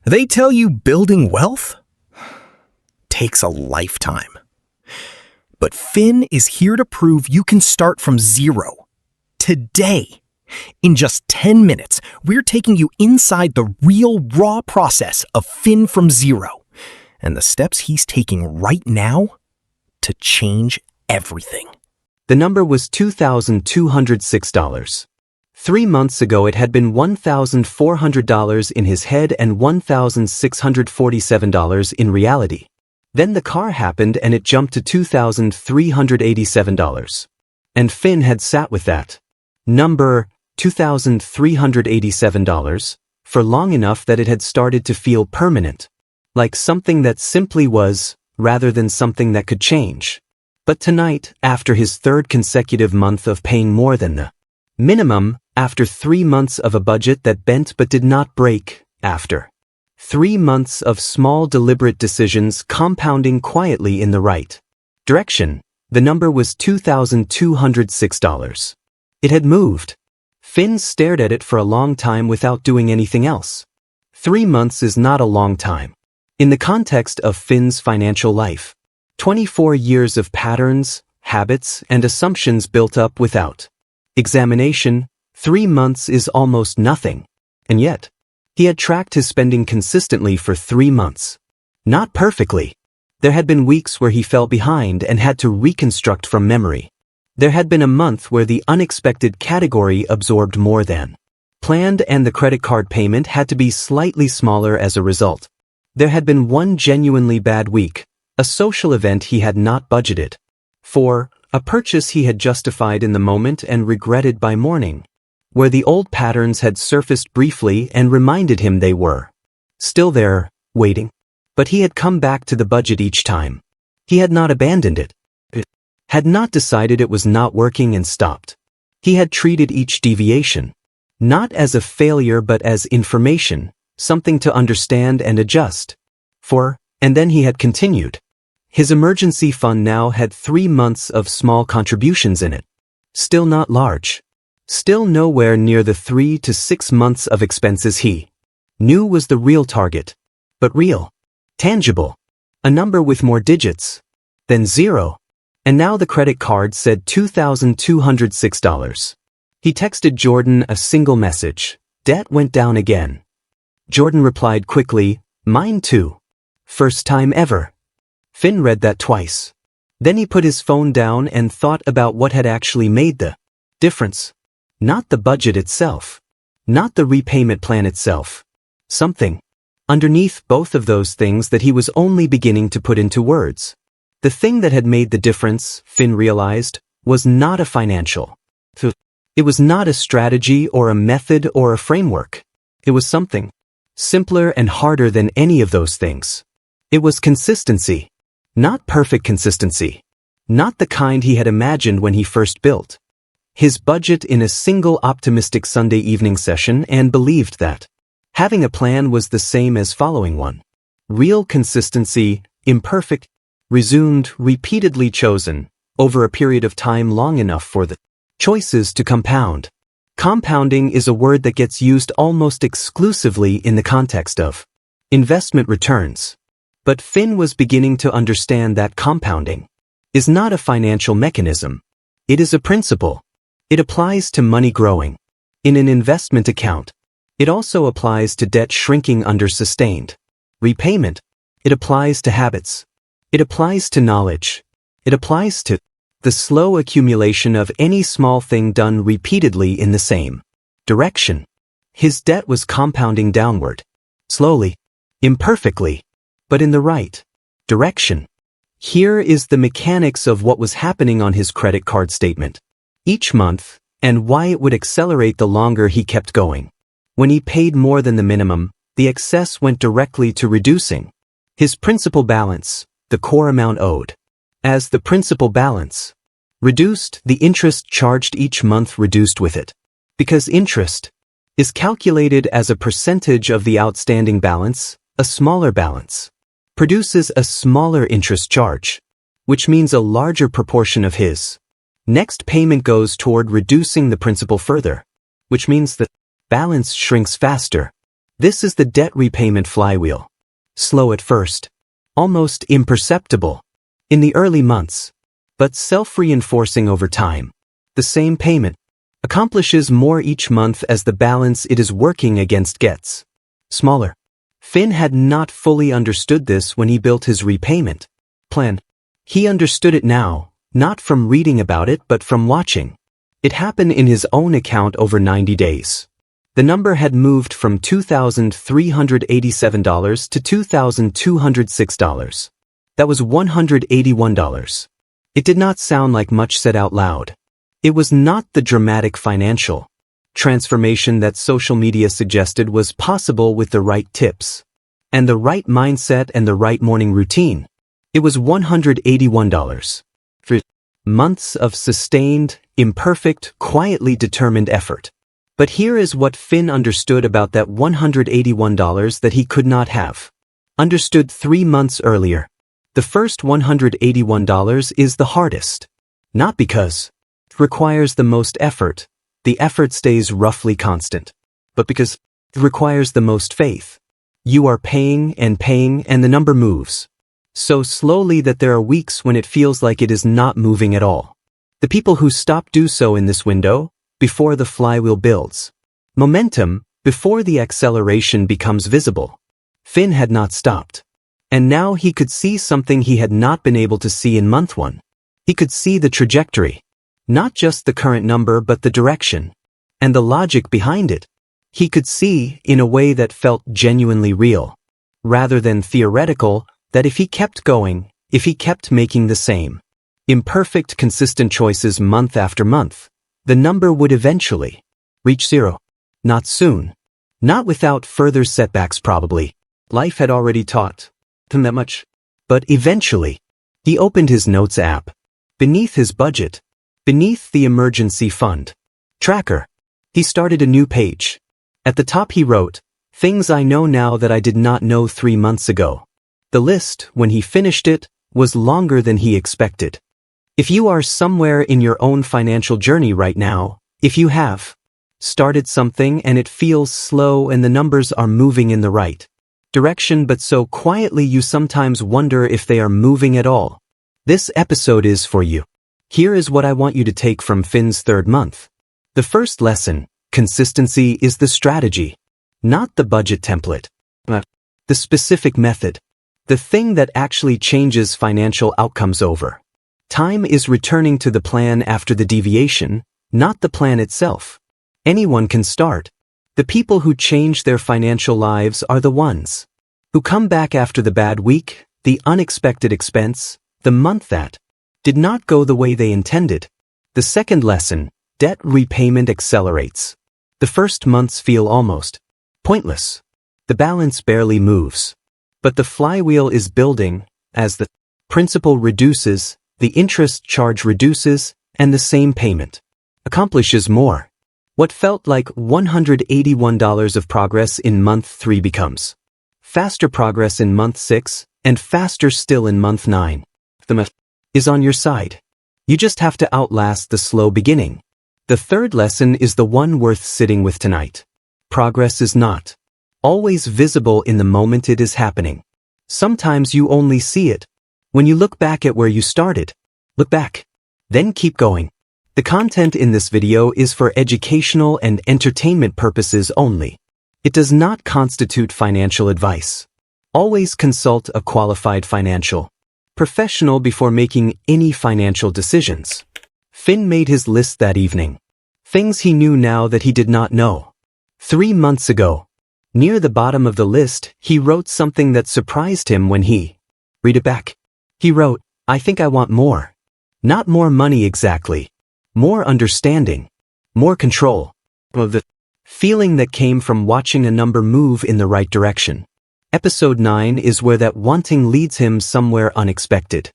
They tell you building wealth takes a lifetime. But Finn is here to prove you can start from zero. Today, in just 10 minutes, we're taking you inside the real raw process of Finn from zero and the steps he's taking right now to change everything. The number was $2,206. 3 months ago it had been $1,400 in his head and $1,647 in reality. Then the car happened and it jumped to $2,387. And Finn had sat with that number, $2,387, for long enough that it had started to feel permanent. Like something that simply was, rather than something that could change. But tonight, after his third consecutive month of paying more than the minimum, after 3 months of a budget that bent but did not break, after 3 months of small deliberate decisions compounding quietly in the right direction, the number was $2,206. It had moved. Finn stared at it for a long time without doing anything else. 3 months is not a long time. In the context of Finn's financial life, 24 years of patterns, habits, and assumptions built up without examination, 3 months is almost nothing. And yet, he had tracked his spending consistently for 3 months. Not perfectly. There had been weeks where he fell behind and had to reconstruct from memory. There had been a month where the unexpected category absorbed more than planned and the credit card payment had to be slightly smaller as a result. There had been one genuinely bad week, a social event he had not budgeted for, a purchase he had justified in the moment and regretted by morning, where the old patterns had surfaced briefly and reminded him they were still there, waiting. But he had come back to the budget each time. He had not abandoned it. Had not decided it was not working and stopped. He had treated each deviation, not as a failure but as information, something to understand and adjust for, and then he had continued. His emergency fund now had 3 months of small contributions in it. Still not large. Still nowhere near the 3 to 6 months of expenses he knew was the real target. But real. Tangible. A number with more digits than zero. And now the credit card said $2,206. He texted Jordan a single message. Debt went down again. Jordan replied quickly, mine too. First time ever. Finn read that twice. Then he put his phone down and thought about what had actually made the difference. Not the budget itself. Not the repayment plan itself. Something underneath both of those things that he was only beginning to put into words. The thing that had made the difference, Finn realized, was not a financial. It was not a strategy or a method or a framework. It was something simpler and harder than any of those things. It was consistency. Not perfect consistency. Not the kind he had imagined when he first built his budget in a single optimistic Sunday evening session and believed that having a plan was the same as following one. Real consistency, imperfect, resumed, repeatedly chosen, over a period of time long enough for the choices to compound. Compounding is a word that gets used almost exclusively in the context of investment returns. But Finn was beginning to understand that compounding is not a financial mechanism. It is a principle. It applies to money growing in an investment account. It also applies to debt shrinking under sustained repayment. It applies to habits. It applies to knowledge. It applies to the slow accumulation of any small thing done repeatedly in the same direction. His debt was compounding downward, slowly, imperfectly, but in the right direction. Here is the mechanics of what was happening on his credit card statement each month, and why it would accelerate the longer he kept going. When he paid more than the minimum, the excess went directly to reducing his principal balance, the core amount owed. As the principal balance reduced, the interest charged each month reduced with it. Because interest is calculated as a percentage of the outstanding balance, a smaller balance produces a smaller interest charge, which means a larger proportion of his next payment goes toward reducing the principal further, which means the balance shrinks faster. This is the debt repayment flywheel. Slow at first. Almost imperceptible in the early months, but self-reinforcing over time. The same payment accomplishes more each month as the balance it is working against gets smaller. Finn had not fully understood this when he built his repayment plan. He understood it now, not from reading about it but from watching it happen in his own account over 90 days. The number had moved from $2,387 to $2,206. That was $181. It did not sound like much said out loud. It was not the dramatic financial transformation that social media suggested was possible with the right tips and the right mindset and the right morning routine. It was $181. For months of sustained, imperfect, quietly determined effort. But here is what Finn understood about that $181 that he could not have understood 3 months earlier. The first $181 is the hardest. Not because it requires the most effort, the effort stays roughly constant, but because it requires the most faith. You are paying and the number moves so slowly that there are weeks when it feels like it is not moving at all. The people who stop do so in this window before the flywheel builds momentum, before the acceleration becomes visible. Finn had not stopped. And now he could see something he had not been able to see in month 1. He could see the trajectory. Not just the current number but the direction. And the logic behind it. He could see, in a way that felt genuinely real. Rather than theoretical, that if he kept going, if he kept making the same imperfect, consistent choices month after month, the number would eventually reach 0. Not soon. Not without further setbacks probably. Life had already taught him that much. But eventually, he opened his notes app. Beneath his budget, beneath the emergency fund tracker, he started a new page. At the top he wrote, "Things I know now that I did not know 3 months ago." The list, when he finished it, was longer than he expected. If you are somewhere in your own financial journey right now, if you have started something and it feels slow and the numbers are moving in the right direction but so quietly you sometimes wonder if they are moving at all, this episode is for you. Here is what I want you to take from Finn's 3rd month. The first lesson: consistency is the strategy, not the budget template, but the specific method. The thing that actually changes financial outcomes over time is returning to the plan after the deviation, not the plan itself. Anyone can start. The people who change their financial lives are the ones who come back after the bad week, the unexpected expense, the month that did not go the way they intended. The second lesson: debt repayment accelerates. The first months feel almost pointless. The balance barely moves. But the flywheel is building. As the principal reduces, the interest charge reduces, and the same payment accomplishes more. What felt like $181 of progress in month 3 becomes faster progress in month 6, and faster still in month 9. The math is on your side. You just have to outlast the slow beginning. The third lesson is the one worth sitting with tonight. Progress is not always visible in the moment it is happening. Sometimes you only see it when you look back at where you started. Look back. Then keep going. The content in this video is for educational and entertainment purposes only. It does not constitute financial advice. Always consult a qualified financial professional before making any financial decisions. Finn made his list that evening. Things he knew now that he did not know 3 months ago. Near the bottom of the list, he wrote something that surprised him when he read it back. He wrote, "I think I want more. Not more money exactly. More understanding. More control." Of the feeling that came from watching a number move in the right direction. Episode 9 is where that wanting leads him somewhere unexpected.